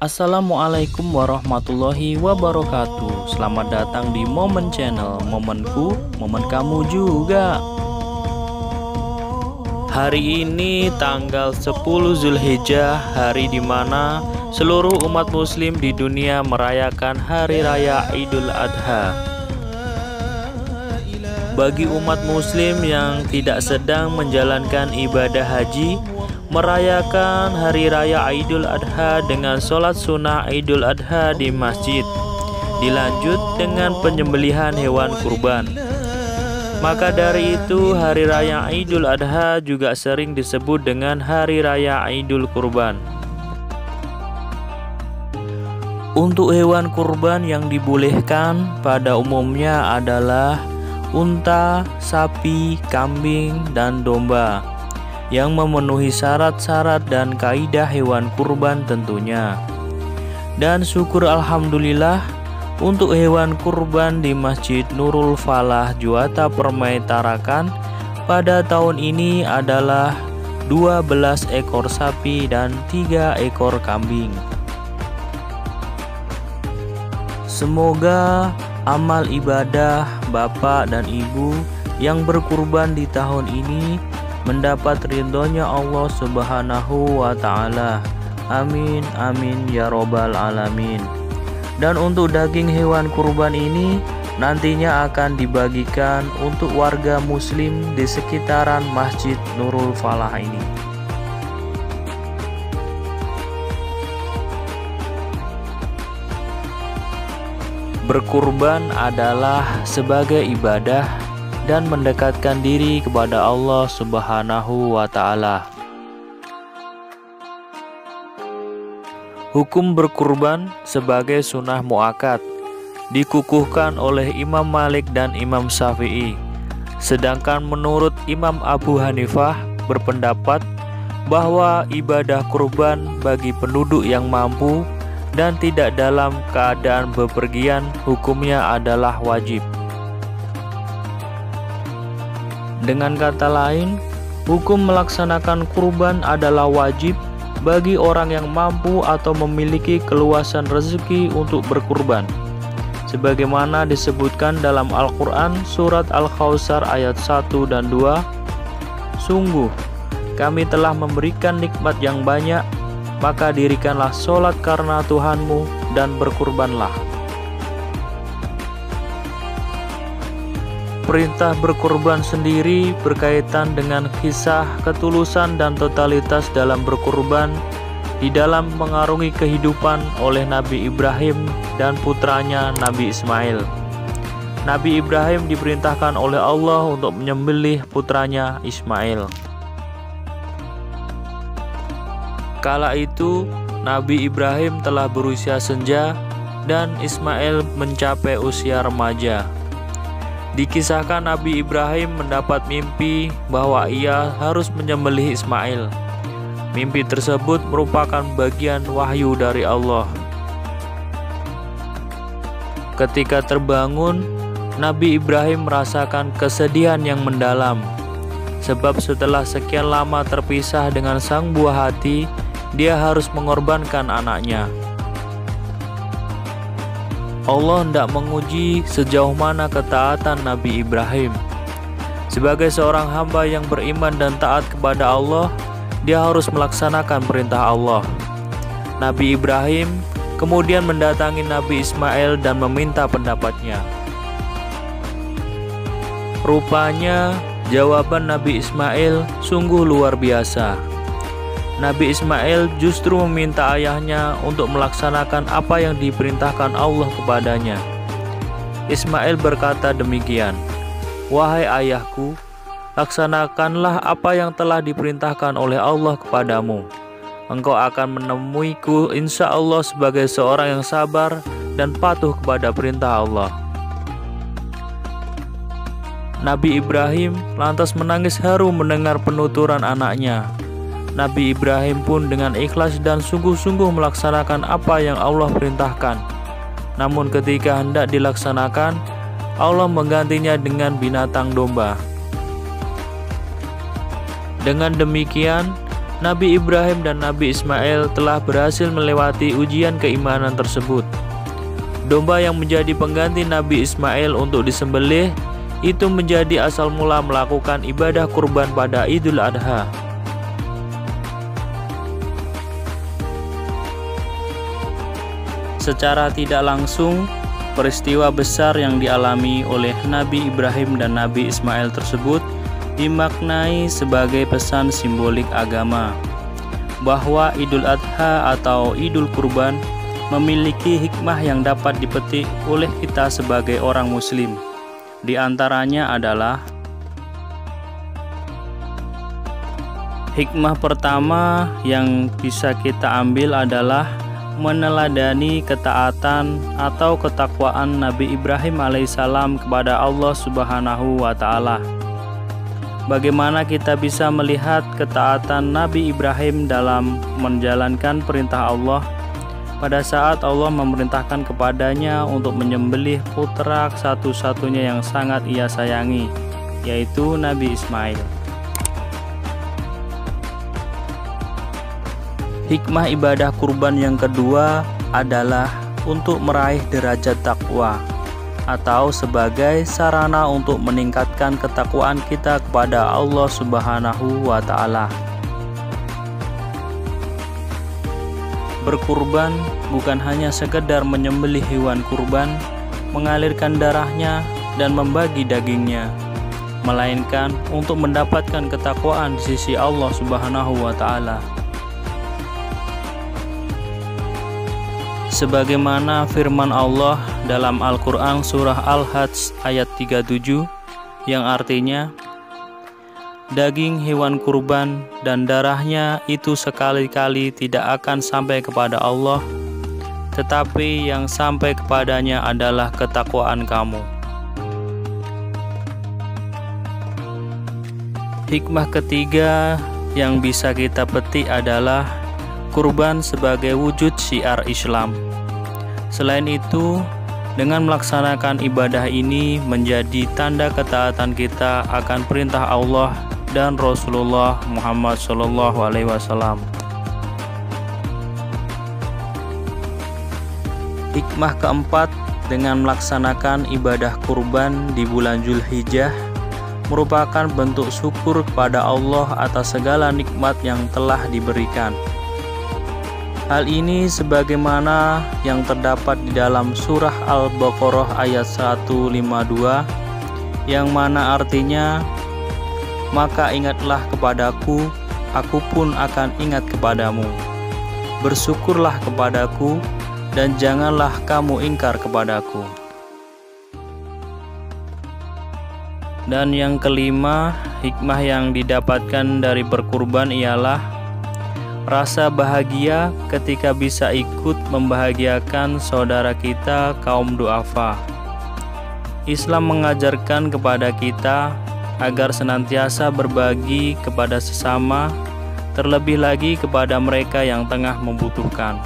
Assalamualaikum warahmatullahi wabarakatuh. Selamat datang di Momen Channel. Momenku, momen kamu juga. Hari ini tanggal 10 Zulhijjah, hari di mana seluruh umat muslim di dunia merayakan Hari Raya Idul Adha. Bagi umat muslim yang tidak sedang menjalankan ibadah haji, merayakan Hari Raya Idul Adha dengan sholat sunnah Idul Adha di masjid, dilanjut dengan penyembelihan hewan kurban. Maka dari itu Hari Raya Idul Adha juga sering disebut dengan Hari Raya Idul Kurban. Untuk hewan kurban yang dibolehkan pada umumnya adalah unta, sapi, kambing, dan domba yang memenuhi syarat-syarat dan kaidah hewan kurban tentunya. Dan syukur alhamdulillah untuk hewan kurban di Masjid Nurul Falah Juwata Permai Tarakan pada tahun ini adalah 12 ekor sapi dan 3 ekor kambing. Semoga amal ibadah bapak dan ibu yang berkurban di tahun ini mendapat ridhonya Allah Subhanahu wa Ta'ala. Amin amin ya robbal alamin. Dan untuk daging hewan kurban ini nantinya akan dibagikan untuk warga muslim di sekitaran Masjid Nurul Falah ini. Berkurban adalah sebagai ibadah dan mendekatkan diri kepada Allah Subhanahu wa Ta'ala. Hukum berkurban sebagai sunnah muakkad dikukuhkan oleh Imam Malik dan Imam Syafi'i. Sedangkan menurut Imam Abu Hanifah berpendapat bahwa ibadah kurban bagi penduduk yang mampu dan tidak dalam keadaan bepergian hukumnya adalah wajib. Dengan kata lain, hukum melaksanakan kurban adalah wajib bagi orang yang mampu atau memiliki keluasan rezeki untuk berkurban. Sebagaimana disebutkan dalam Al-Quran surat Al-Kautsar ayat 1 dan 2, sungguh kami telah memberikan nikmat yang banyak, maka dirikanlah sholat karena Tuhanmu dan berkurbanlah. Perintah berkurban sendiri berkaitan dengan kisah ketulusan dan totalitas dalam berkurban di dalam mengarungi kehidupan oleh Nabi Ibrahim dan putranya Nabi Ismail. Nabi Ibrahim diperintahkan oleh Allah untuk menyembelih putranya Ismail. Kala itu Nabi Ibrahim telah berusia senja dan Ismail mencapai usia remaja. Dikisahkan Nabi Ibrahim mendapat mimpi bahwa ia harus menyembelih Ismail. Mimpi tersebut merupakan bagian wahyu dari Allah. Ketika terbangun, Nabi Ibrahim merasakan kesedihan yang mendalam. Sebab setelah sekian lama terpisah dengan sang buah hati, dia harus mengorbankan anaknya. Allah hendak menguji sejauh mana ketaatan Nabi Ibrahim. Sebagai seorang hamba yang beriman dan taat kepada Allah, dia harus melaksanakan perintah Allah. Nabi Ibrahim kemudian mendatangi Nabi Ismail dan meminta pendapatnya. Rupanya jawaban Nabi Ismail sungguh luar biasa. Nabi Ismail justru meminta ayahnya untuk melaksanakan apa yang diperintahkan Allah kepadanya. Ismail berkata demikian, "Wahai ayahku, laksanakanlah apa yang telah diperintahkan oleh Allah kepadamu. Engkau akan menemuiku insya Allah sebagai seorang yang sabar dan patuh kepada perintah Allah." Nabi Ibrahim lantas menangis haru mendengar penuturan anaknya. Nabi Ibrahim pun dengan ikhlas dan sungguh-sungguh melaksanakan apa yang Allah perintahkan. Namun ketika hendak dilaksanakan, Allah menggantinya dengan binatang domba. Dengan demikian, Nabi Ibrahim dan Nabi Ismail telah berhasil melewati ujian keimanan tersebut. Domba yang menjadi pengganti Nabi Ismail untuk disembelih itu menjadi asal mula melakukan ibadah kurban pada Idul Adha. Secara tidak langsung, peristiwa besar yang dialami oleh Nabi Ibrahim dan Nabi Ismail tersebut dimaknai sebagai pesan simbolik agama bahwa Idul Adha atau Idul Kurban memiliki hikmah yang dapat dipetik oleh kita sebagai orang muslim. Di antaranya adalah hikmah pertama yang bisa kita ambil adalah meneladani ketaatan atau ketakwaan Nabi Ibrahim alaihissalam kepada Allah Subhanahu wa Ta'ala. Bagaimana kita bisa melihat ketaatan Nabi Ibrahim dalam menjalankan perintah Allah pada saat Allah memerintahkan kepadanya untuk menyembelih putra satu-satunya yang sangat ia sayangi, yaitu Nabi Ismail. Hikmah ibadah kurban yang kedua adalah untuk meraih derajat takwa atau sebagai sarana untuk meningkatkan ketakwaan kita kepada Allah Subhanahu wa Ta'ala. Berkurban bukan hanya sekedar menyembelih hewan kurban, mengalirkan darahnya dan membagi dagingnya, melainkan untuk mendapatkan ketakwaan di sisi Allah Subhanahu wa Ta'ala. Sebagaimana firman Allah dalam Al-Quran surah Al-Hajj ayat 37 yang artinya, daging hewan kurban dan darahnya itu sekali-kali tidak akan sampai kepada Allah, tetapi yang sampai kepadanya adalah ketakwaan kamu. Hikmah ketiga yang bisa kita petik adalah kurban sebagai wujud syiar Islam. Selain itu, dengan melaksanakan ibadah ini menjadi tanda ketaatan kita akan perintah Allah dan Rasulullah Muhammad SAW. Hikmah keempat, dengan melaksanakan ibadah kurban di bulan Zulhijjah merupakan bentuk syukur kepada Allah atas segala nikmat yang telah diberikan. Hal ini sebagaimana yang terdapat di dalam surah Al-Baqarah ayat 152 yang mana artinya, maka ingatlah kepadaku, aku pun akan ingat kepadamu. Bersyukurlah kepadaku dan janganlah kamu ingkar kepadaku. Dan yang kelima, hikmah yang didapatkan dari berkurban ialah rasa bahagia ketika bisa ikut membahagiakan saudara kita kaum du'afa. Islam mengajarkan kepada kita agar senantiasa berbagi kepada sesama, terlebih lagi kepada mereka yang tengah membutuhkan.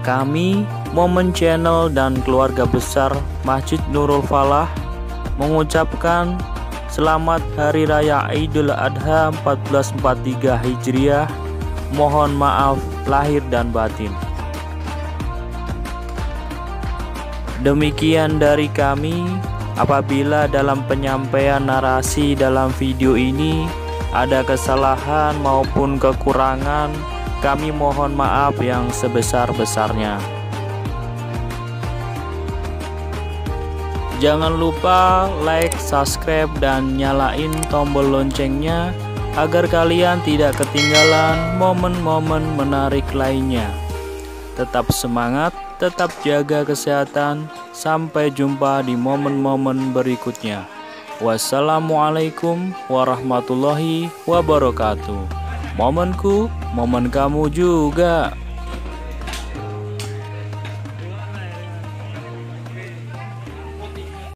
Kami, Momen Channel dan keluarga besar Masjid Nurul Falah mengucapkan Selamat Hari Raya Idul Adha 1443 Hijriah. Mohon maaf lahir dan batin. Demikian dari kami. Apabila dalam penyampaian narasi dalam video ini ada kesalahan maupun kekurangan, kami mohon maaf yang sebesar-besarnya. Jangan lupa like, subscribe, dan nyalain tombol loncengnya agar kalian tidak ketinggalan momen-momen menarik lainnya. Tetap semangat, tetap jaga kesehatan. Sampai jumpa di momen-momen berikutnya. Wassalamualaikum warahmatullahi wabarakatuh. Momenku, momen kamu juga.